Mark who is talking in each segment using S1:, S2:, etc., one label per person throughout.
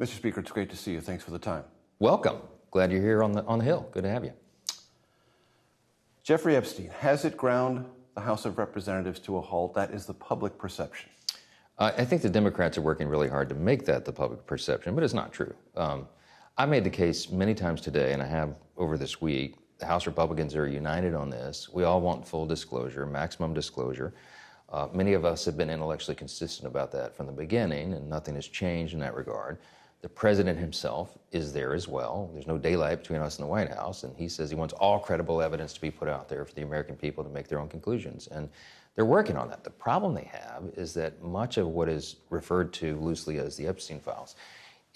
S1: Mr. Speaker, it's great to see you. Thanks for the time.
S2: Welcome. Glad you're here on the Hill. Good to have you.
S1: Jeffrey Epstein, has it ground the House of Representatives to a halt? That is the public perception.
S2: I think the Democrats are working really hard to make that the public perception, but it's not true. I made the case many times today, and I have over this week. The House Republicans are united on this. We all want full disclosure, maximum disclosure. Many of us have been intellectually consistent about that from the beginning, and nothing has changed in that regard. The president himself is there as well. There's no daylight between us and the White House, and he says he wants all credible evidence to be put out there for the American people to make their own conclusions. And they're working on that. The problem they have is that much of what is referred to loosely as the Epstein files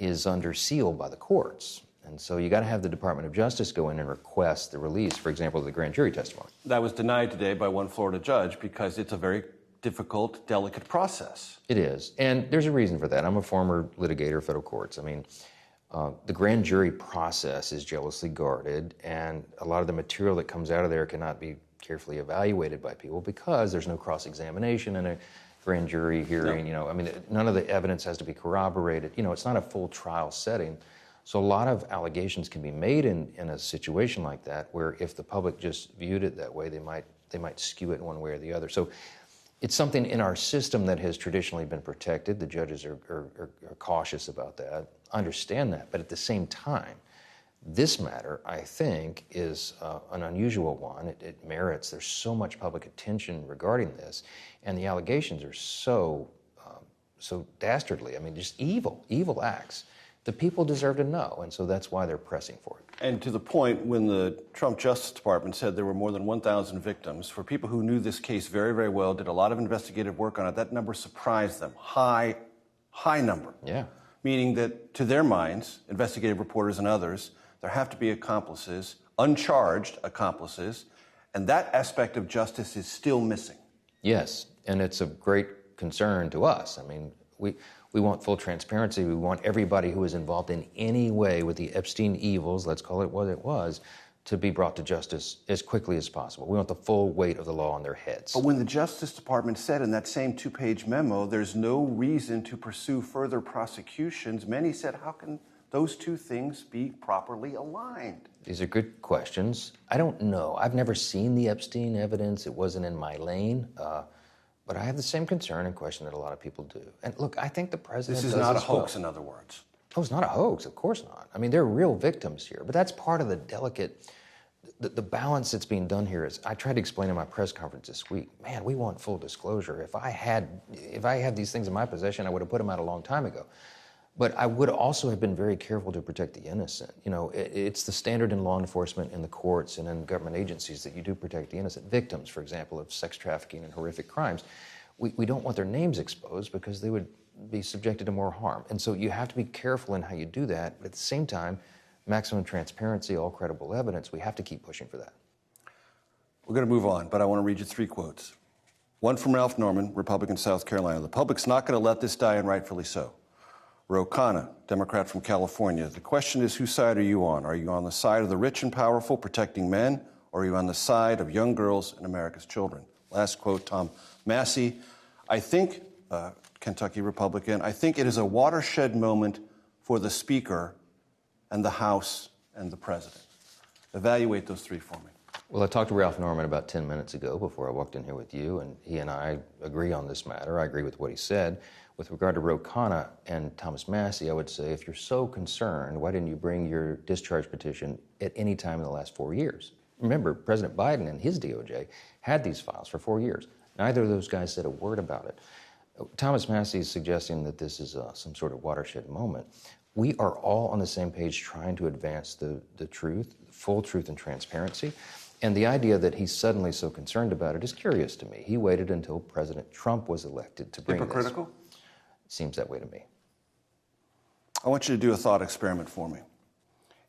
S2: is under seal by the courts. And so you got to have the Department of Justice go in and request the release, for example, of the grand jury testimony.
S1: That was denied today by one Florida judge because it's a very difficult, delicate process.
S2: It is, and there's a reason for that. I'm a former litigator of federal courts. I mean, the grand jury process is jealously guarded, and a lot of the material that comes out of there cannot be carefully evaluated by people because there's no cross-examination in a grand jury hearing. No. You know, I mean, none of the evidence has to be corroborated. You know, it's not a full trial setting. So a lot of allegations can be made in a situation like that, where if the public just viewed it that way, they might skew it one way or the other. So it's something in our system that has traditionally been protected. The judges are cautious about that, understand that. But at the same time, this matter, I think, is an unusual one. It merits, there's so much public attention regarding this, and the allegations are so dastardly. I mean, just evil acts. The people deserve to know, and so that's why they're pressing for it.
S1: And to the point, when the Trump Justice Department said there were more than 1,000 victims, for people who knew this case very, very well, did a lot of investigative work on it, that number surprised them. High number.
S2: Yeah.
S1: Meaning that, to their minds, investigative reporters and others, there have to be accomplices, uncharged accomplices, and that aspect of justice is still missing.
S2: Yes, and it's of great concern to us. I mean, we want full transparency. We want everybody who is involved in any way with the Epstein evils, let's call it what it was, to be brought to justice as quickly as possible. We want the full weight of the law on their heads.
S1: But when the Justice Department said in that same two-page memo, there's no reason to pursue further prosecutions, many said, how can those two things be properly aligned?
S2: These are good questions. I don't know. I've never seen the Epstein evidence. It wasn't in my lane. But I have the same concern and question that a lot of people do. And look, I think the president
S1: This is not a hoax, in other words.
S2: Oh, it's not a hoax, of course not. I mean, there are real victims here, but that's part of the delicate, the balance that's being done here is, I tried to explain in my press conference this week, man, we want full disclosure. If I had these things in my possession, I would have put them out a long time ago. But I would also have been very careful to protect the innocent. You know, it's the standard in law enforcement, in the courts, and in government agencies that you do protect the innocent. Victims, for example, of sex trafficking and horrific crimes, we don't want their names exposed because they would be subjected to more harm. And so you have to be careful in how you do that, but at the same time, maximum transparency, all credible evidence, we have to keep pushing for that.
S1: We're going to move on, but I want to read you three quotes. One from Ralph Norman, Republican, South Carolina. The public's not going to let this die, and rightfully so. Ro Khanna, Democrat from California. The question is, whose side are you on? Are you on the side of the rich and powerful protecting men, or are you on the side of young girls and America's children? Last quote, Tom Massey. I think, Kentucky Republican, I think it is a watershed moment for the Speaker and the House and the President. Evaluate those three for me.
S2: Well, I talked to Ralph Norman about 10 minutes ago before I walked in here with you, and he and I agree on this matter. I agree with what he said. With regard to Ro Khanna and Thomas Massey, I would say, if you're so concerned, why didn't you bring your discharge petition at any time in the last 4 years? Remember, President Biden and his DOJ had these files for 4 years. Neither of those guys said a word about it. Thomas Massey is suggesting that this is some sort of watershed moment. We are all on the same page trying to advance the truth, full truth and transparency. And the idea that he's suddenly so concerned about it is curious to me. He waited until President Trump was elected to bring
S1: Hypocritical?
S2: this. It seems that way to me.
S1: I want you to do a thought experiment for me.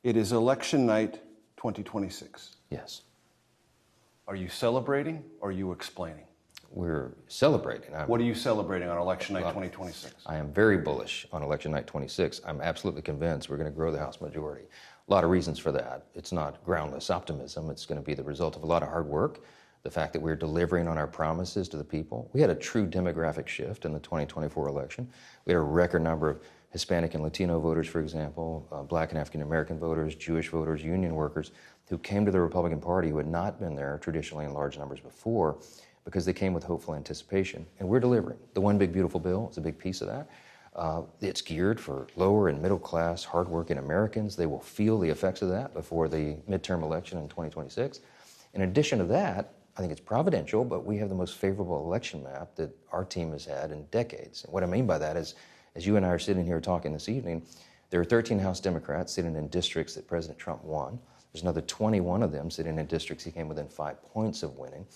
S1: It is election night 2026.
S2: Yes.
S1: Are you celebrating or are you explaining?
S2: We're celebrating.
S1: What are you celebrating on election night 2026?
S2: I am very bullish on election night 26. I'm absolutely convinced we're going to grow the House majority. A lot of reasons for that. It's not groundless optimism. It's going to be the result of a lot of hard work. The fact that we're delivering on our promises to the people. We had a true demographic shift in the 2024 election. We had a record number of Hispanic and Latino voters, for example, Black and African American voters, Jewish voters, union workers, who came to the Republican Party who had not been there traditionally in large numbers before because they came with hopeful anticipation. And we're delivering. The One Big Beautiful Bill is a big piece of that. It's geared for lower and middle class, hardworking Americans. They will feel the effects of that before the midterm election in 2026. In addition to that, I think it's providential, but we have the most favorable election map that our team has had in decades. And what I mean by that is, as you and I are sitting here talking this evening, there are 13 House Democrats sitting in districts that President Trump won. There's another 21 of them sitting in districts he came within 5 points of winning.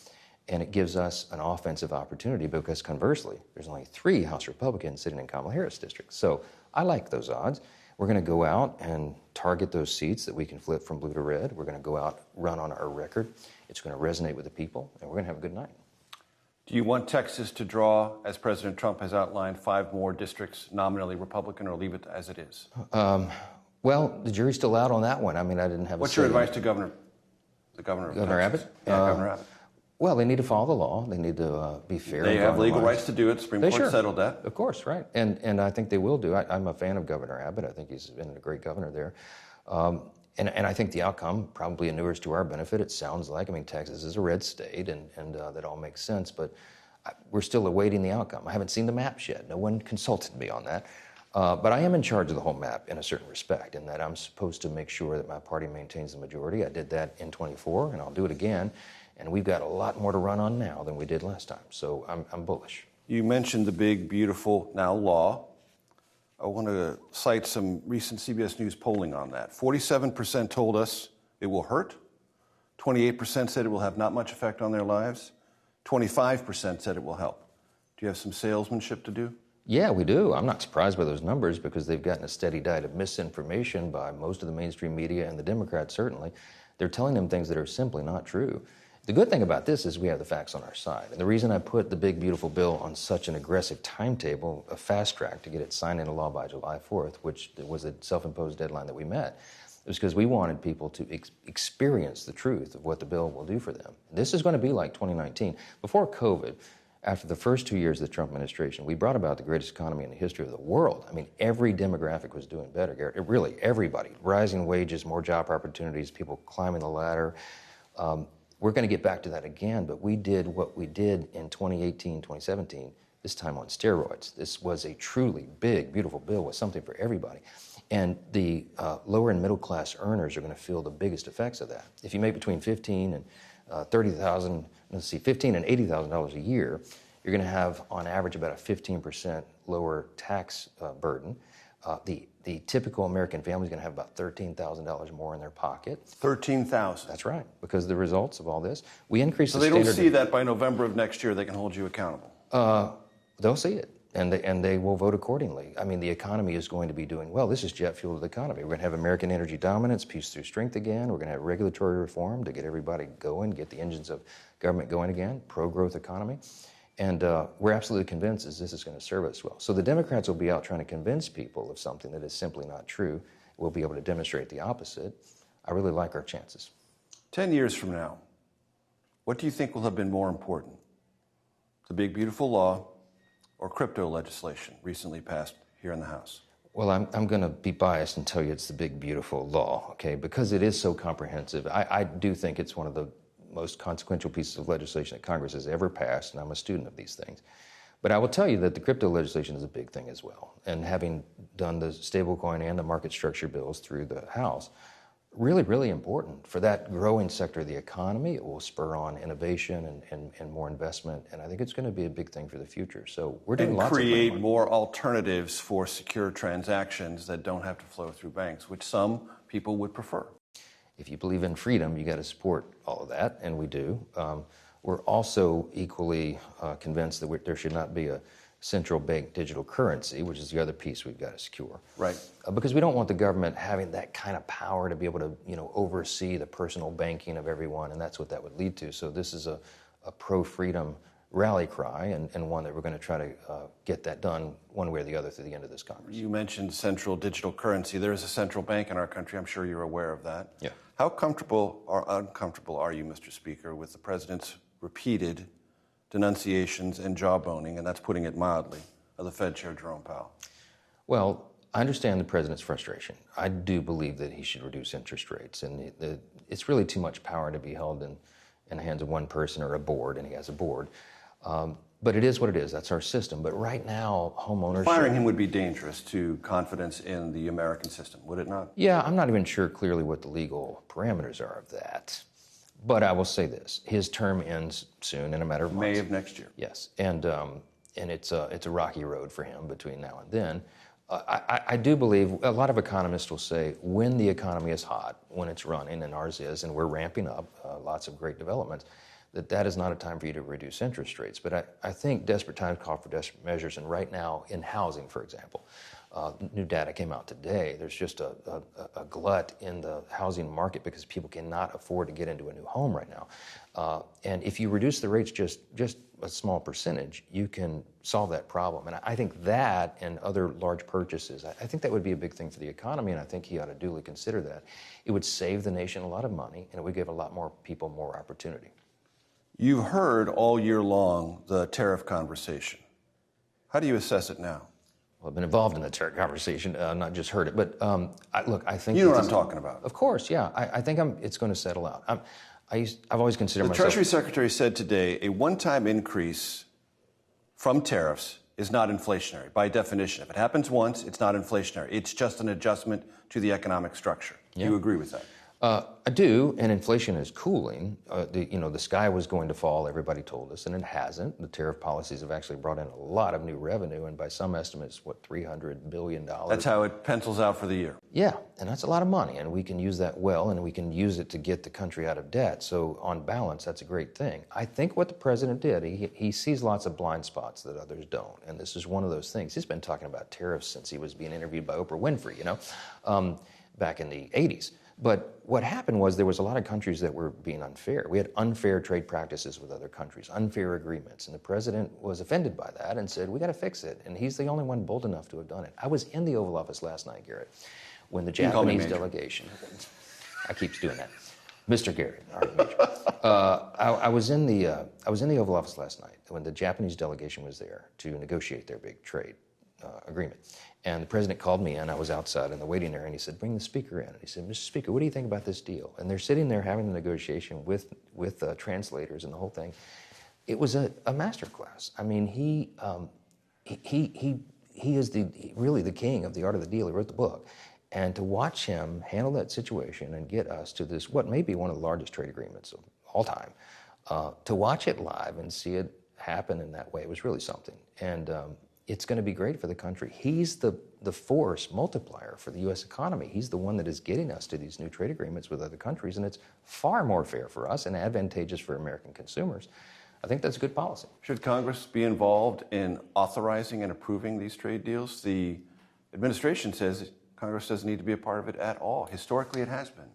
S2: And it gives us an offensive opportunity because conversely, there's only 3 House Republicans sitting in Kamala Harris districts. So I like those odds. We're going to go out and target those seats that we can flip from blue to red. We're going to go out, run on our record. It's going to resonate with the people, and we're going to have a good night.
S1: Do you want Texas to draw, as President Trump has outlined, 5 more districts nominally Republican, or leave it as it is?
S2: Well, the jury's still out on that one. I mean, I didn't have
S1: What's your advice to Governor
S2: Abbott?
S1: Yeah, Governor Abbott.
S2: Well, they need to follow the law. They need to be fair.
S1: They have legal rights to do it. Supreme Court settled that.
S2: Of course, right. And I think they will do. I'm a fan of Governor Abbott. I think he's been a great governor there. And I think the outcome probably inures to our benefit. It sounds like. I mean, Texas is a red state, and that all makes sense. But we're still awaiting the outcome. I haven't seen the maps yet. No one consulted me on that. But I am in charge of the whole map in a certain respect, in that I'm supposed to make sure that my party maintains the majority. I did that in 24, and I'll do it again. And we've got a lot more to run on now than we did last time. So I'm bullish.
S1: You mentioned the big, beautiful, now law. I want to cite some recent CBS News polling on that. 47% told us it will hurt. 28% said it will have not much effect on their lives. 25% said it will help. Do you have some salesmanship to do?
S2: Yeah, we do. I'm not surprised by those numbers because they've gotten a steady diet of misinformation by most of the mainstream media and the Democrats, certainly. They're telling them things that are simply not true. The good thing about this is we have the facts on our side. And the reason I put the big, beautiful bill on such an aggressive timetable, a fast track to get it signed into law by July 4th, which was a self-imposed deadline that we met, was because we wanted people to experience the truth of what the bill will do for them. This is going to be like 2019. Before COVID, after the first 2 years of the Trump administration, we brought about the greatest economy in the history of the world. I mean, every demographic was doing better, Garrett. Really, everybody. Rising wages, more job opportunities, people climbing the ladder. We're going to get back to that again, but we did what we did in 2018, 2017, this time on steroids. This was a truly big, beautiful bill with something for everybody. And the lower and middle class earners are going to feel the biggest effects of that. If you make between $15,000 and $30,000, $15,000 and $80,000 a year, you're going to have, on average, about a 15% lower tax burden. The typical American family is going to have about $13,000 more in their pocket.
S1: $13,000.
S2: That's right, because the results of all this. We increased
S1: so
S2: the
S1: standard. So they don't see that by November of next year, they can hold you accountable.
S2: They'll see it, and they will vote accordingly. I mean, the economy is going to be doing well. This is jet fuel to the economy. We're going to have American energy dominance, peace through strength again. We're going to have regulatory reform to get everybody going, get the engines of government going again, pro-growth economy. And we're absolutely convinced that this is going to serve us well. So the Democrats will be out trying to convince people of something that is simply not true. We'll be able to demonstrate the opposite. I really like our chances.
S1: 10 years from now, what do you think will have been more important? The big, beautiful law or crypto legislation recently passed here in the House?
S2: Well, I'm going to be biased and tell you it's the big, beautiful law, okay, because it is so comprehensive. I do think it's one of the most consequential pieces of legislation that Congress has ever passed, and I'm a student of these things. But I will tell you that the crypto legislation is a big thing as well. And having done the stablecoin and the market structure bills through the House, really, really important for that growing sector of the economy. It will spur on innovation and more investment, and I think it's going to be a big thing for the future. So we're doing lots of things.
S1: And create more alternatives for secure transactions that don't have to flow through banks, which some people would prefer.
S2: If you believe in freedom, you got to support all of that, and we do. We're also equally convinced that there should not be a central bank digital currency, which is the other piece we've got to secure.
S1: Right.
S2: Because we don't want the government having that kind of power to be able to, oversee the personal banking of everyone, and that's what that would lead to. So this is a pro-freedom rally cry, and one that we're going to try to get that done one way or the other through the end of this Congress.
S1: You mentioned central digital currency. There is a central bank in our country. I'm sure you're aware of that.
S2: Yeah.
S1: How comfortable or uncomfortable are you, Mr. Speaker, with the president's repeated denunciations and jawboning, and that's putting it mildly, of the Fed Chair Jerome Powell?
S2: Well, I understand the president's frustration. I do believe that he should reduce interest rates, and it's really too much power to be held in the hands of one person or a board, and he has a board. But it is what it is. That's our system. But right now, homeowners...
S1: Firing him would be dangerous to confidence in the American system, would it not?
S2: Yeah, I'm not even sure clearly what the legal parameters are of that. But I will say this. His term ends soon, in a matter of months.
S1: May of next year.
S2: Yes. And it's a rocky road for him between now and then. I do believe, a lot of economists will say, when the economy is hot, when it's running, and ours is, and we're ramping up, lots of great developments, that is not a time for you to reduce interest rates. But I think desperate times call for desperate measures, and right now, in housing, for example, new data came out today. There's just a glut in the housing market because people cannot afford to get into a new home right now. And if you reduce the rates just a small percentage, you can solve that problem. And I think that and other large purchases, I think that would be a big thing for the economy, and I think he ought to duly consider that. It would save the nation a lot of money, and it would give a lot more people more opportunity.
S1: You've heard all year long the tariff conversation. How do you assess it now?
S2: Well, I've been involved in the tariff conversation, not just heard it. But look, I think...
S1: You know what I'm talking about.
S2: Of course, yeah. I think it's going to settle out. I've always considered myself...
S1: The Treasury Secretary said today a one-time increase from tariffs is not inflationary, by definition. If it happens once, it's not inflationary. It's just an adjustment to the economic structure.
S2: Yeah.
S1: Do you agree with that?
S2: I do, and inflation is cooling. The sky was going to fall, everybody told us, and it hasn't. The tariff policies have actually brought in a lot of new revenue, and by some estimates, $300 billion.
S1: That's how it pencils out for the year.
S2: Yeah, and that's a lot of money, and we can use that well, and we can use it to get the country out of debt. So on balance, that's a great thing. I think what the president did, he sees lots of blind spots that others don't, and this is one of those things. He's been talking about tariffs since he was being interviewed by Oprah Winfrey, back in the 80s. But what happened was there was a lot of countries that were being unfair. We had unfair trade practices with other countries, unfair agreements, and the president was offended by that and said, we got to fix it, and he's the only one bold enough to have done it. I was in the Oval Office last night, Garrett, when the Japanese delegation, I keep doing that, Mr. Garrett, all right, Major. I was in the Oval Office last night when the Japanese delegation was there to negotiate their big trade agreement. And the president called me, and I was outside in the waiting area, and he said, bring the speaker in. And he said, Mr. Speaker, what do you think about this deal? And they're sitting there having the negotiation with translators and the whole thing. It was a masterclass. I mean, he is really the king of the art of the deal. He wrote the book. And to watch him handle that situation and get us to this, what may be one of the largest trade agreements of all time, to watch it live and see it happen in that way was really something. And it's going to be great for the country. He's the force multiplier for the U.S. economy. He's the one that is getting us to these new trade agreements with other countries, and it's far more fair for us and advantageous for American consumers. I think that's good policy.
S1: Should Congress be involved in authorizing and approving these trade deals? The administration says Congress doesn't need to be a part of it at all. Historically, it has been.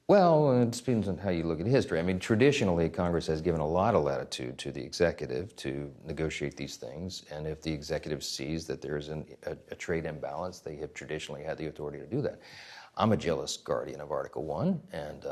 S2: Well, it depends on how you look at history. I mean, traditionally, Congress has given a lot of latitude to the executive to negotiate these things, and if the executive sees that there's a trade imbalance, they have traditionally had the authority to do that. I'm a jealous guardian of Article 1, and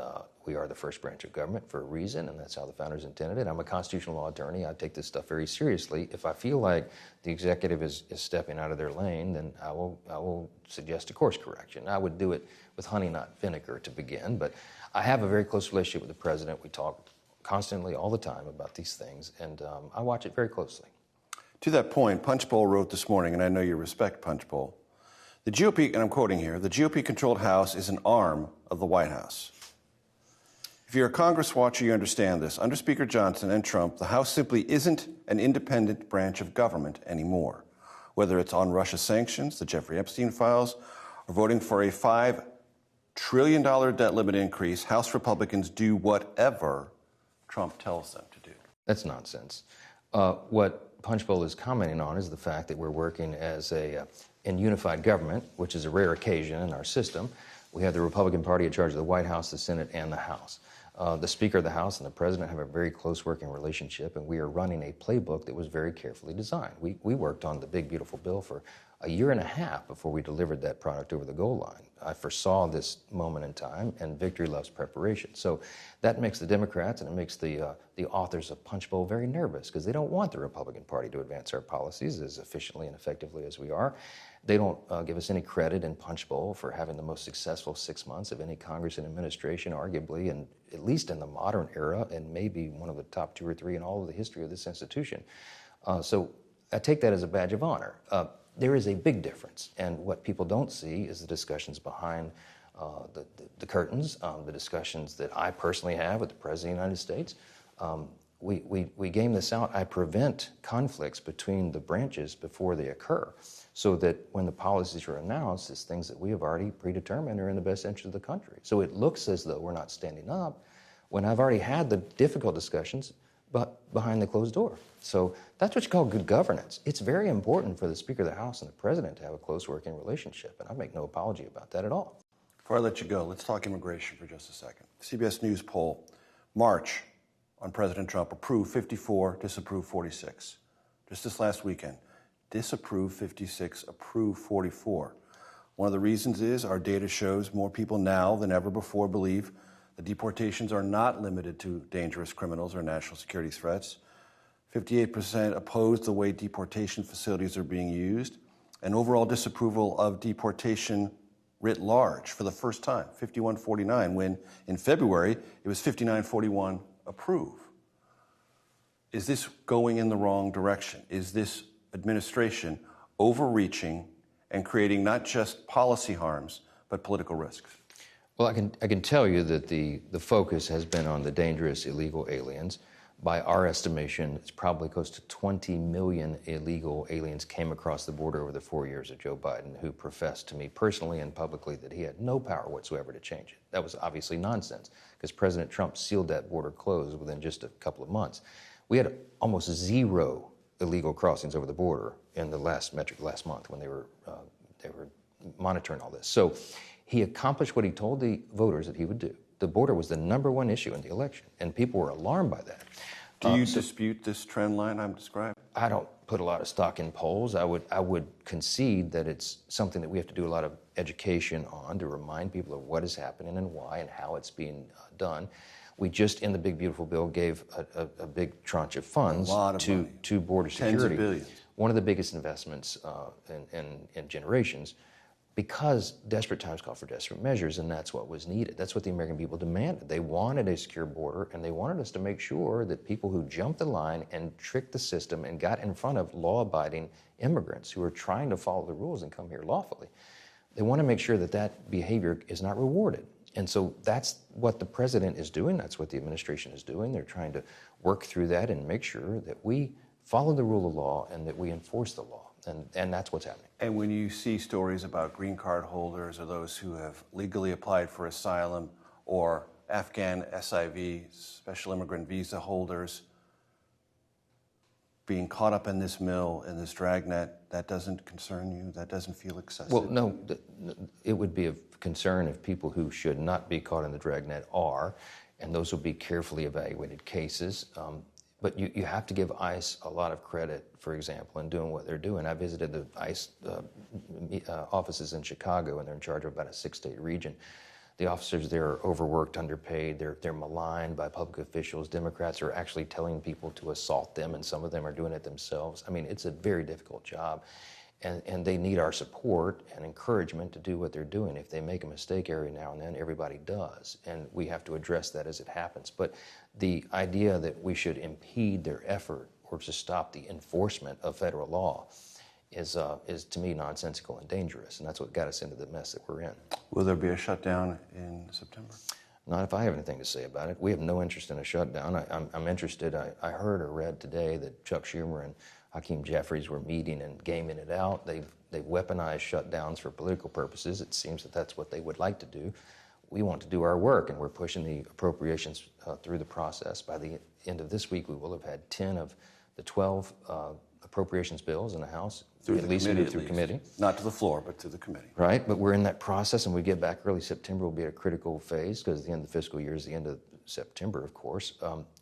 S2: we are the first branch of government for a reason, and that's how the founders intended it. I'm a constitutional law attorney. I take this stuff very seriously. If I feel like the executive is stepping out of their lane, then I will suggest a course correction. I would do it with honey, not vinegar, to begin, but I have a very close relationship with the president. We talk constantly all the time about these things, and I watch it very closely.
S1: To that point, Punchbowl wrote this morning, and I know you respect Punchbowl, the GOP, and I'm quoting here, the GOP-controlled House is an arm of the White House. If you're a Congress watcher, you understand this. Under Speaker Johnson and Trump, the House simply isn't an independent branch of government anymore. Whether it's on Russia sanctions, the Jeffrey Epstein files, or voting for a $5 trillion debt limit increase, House Republicans do whatever Trump tells them to do.
S2: That's nonsense. What Punchbowl is commenting on is the fact that we're working as in unified government, which is a rare occasion in our system. We have the Republican Party in charge of the White House, the Senate, and the House. The Speaker of the House and the President have a very close working relationship, and we are running a playbook that was very carefully designed. We worked on the big, beautiful bill for a year and a half before we delivered that product over the goal line. I foresaw this moment in time, and victory loves preparation. So that makes the Democrats and it makes the authors of Punchbowl very nervous because they don't want the Republican Party to advance our policies as efficiently and effectively as we are. They don't give us any credit in Punchbowl for having the most successful 6 months of any Congress and administration, arguably, and at least in the modern era, and maybe one of the top 2 or 3 in all of the history of this institution. So I take that as a badge of honor. There is a big difference, and what people don't see is the discussions behind the curtains, the discussions that I personally have with the President of the United States. We game this out. I prevent conflicts between the branches before they occur, so that when the policies are announced, it's things that we have already predetermined are in the best interest of the country. So it looks as though we're not standing up when I've already had the difficult discussions but behind the closed door. So that's what you call good governance. It's very important for the Speaker of the House and the President to have a close working relationship, and I make no apology about that at all.
S1: Before I let you go, let's talk immigration for just a second. CBS News poll, March on President Trump, approved 54, disapproved 46. Just this last weekend, disapproved 56, approved 44. One of the reasons is our data shows more people now than ever before believe that deportations are not limited to dangerous criminals or national security threats. 58% oppose the way deportation facilities are being used, and overall disapproval of deportation writ large for the first time, 51-49, when in February it was 59-41 approve. Is this going in the wrong direction? Is this administration overreaching and creating not just policy harms, but political risks?
S2: Well, I can tell you that the focus has been on the dangerous illegal aliens. By our estimation, it's probably close to 20 million illegal aliens came across the border over the 4 years of Joe Biden, who professed to me personally and publicly that he had no power whatsoever to change it. That was obviously nonsense, because President Trump sealed that border closed within just a couple of months. We had almost 0 illegal crossings over the border in the last month when they were monitoring all this. So he accomplished what he told the voters that he would do. The border was the #1 issue in the election, and people were alarmed by that.
S1: Do you dispute this trend line I'm describing?
S2: I don't put a lot of stock in polls. I would concede that it's something that we have to do a lot of education on to remind people of what is happening and why and how it's being done. We just, in the Big Beautiful Bill, gave a big tranche of funds to border security.
S1: Tens of billions.
S2: One of the biggest investments in generations, because desperate times call for desperate measures, and that's what was needed. That's what the American people demanded. They wanted a secure border, and they wanted us to make sure that people who jumped the line and tricked the system and got in front of law-abiding immigrants who are trying to follow the rules and come here lawfully, they want to make sure that that behavior is not rewarded. And so that's what the president is doing. That's what the administration is doing. They're trying to work through that and make sure that we follow the rule of law and that we enforce the law. And that's what's happening.
S1: And when you see stories about green card holders or those who have legally applied for asylum or Afghan SIV, special immigrant visa holders, being caught up in this mill, in this dragnet, that doesn't concern you? That doesn't feel excessive?
S2: Well, no, it would be of concern if people who should not be caught in the dragnet are, and those will be carefully evaluated cases. But you have to give ICE a lot of credit, for example, in doing what they're doing. I visited the ICE offices in Chicago, and they're in charge of about a 6-state region. The officers there are overworked, underpaid. They're maligned by public officials. Democrats are actually telling people to assault them, and some of them are doing it themselves. I mean, it's a very difficult job, and they need our support and encouragement to do what they're doing. If they make a mistake every now and then, everybody does, and we have to address that as it happens. But the idea that we should impede their effort or to stop the enforcement of federal law is to me nonsensical and dangerous, and that's what got us into the mess that we're in.
S1: Will there be a shutdown in September?
S2: Not if I have anything to say about it. We have no interest in a shutdown. I'm interested. I heard or read today that Chuck Schumer and Hakeem Jeffries were meeting and gaming it out. They've weaponized shutdowns for political purposes. It seems that that's what they would like to do. We want to do our work, and we're pushing the appropriations through the process. By the end of this week, we will have had 10 of the 12 appropriations bills in the House, at least moved through committee.
S1: Not to the floor, but to the committee.
S2: Right, but we're in that process, and we get back early September will be a critical phase, because the end of the fiscal year is the end of September, of course.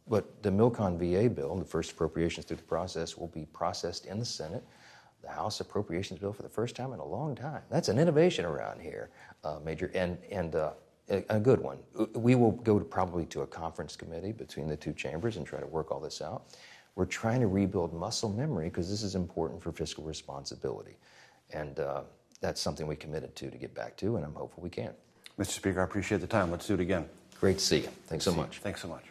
S2: But the Milcon VA bill, the first appropriations through the process, will be processed in the Senate. the House Appropriations Bill for the first time in a long time. That's an innovation around here, Major, and a good one. We will go probably to a conference committee between the two chambers and try to work all this out. We're trying to rebuild muscle memory because this is important for fiscal responsibility. And that's something we committed to get back to, and I'm hopeful we can.
S1: Mr. Speaker, I appreciate the time. Let's do it again.
S2: Great to see you. Thanks so much.
S1: Thanks so much.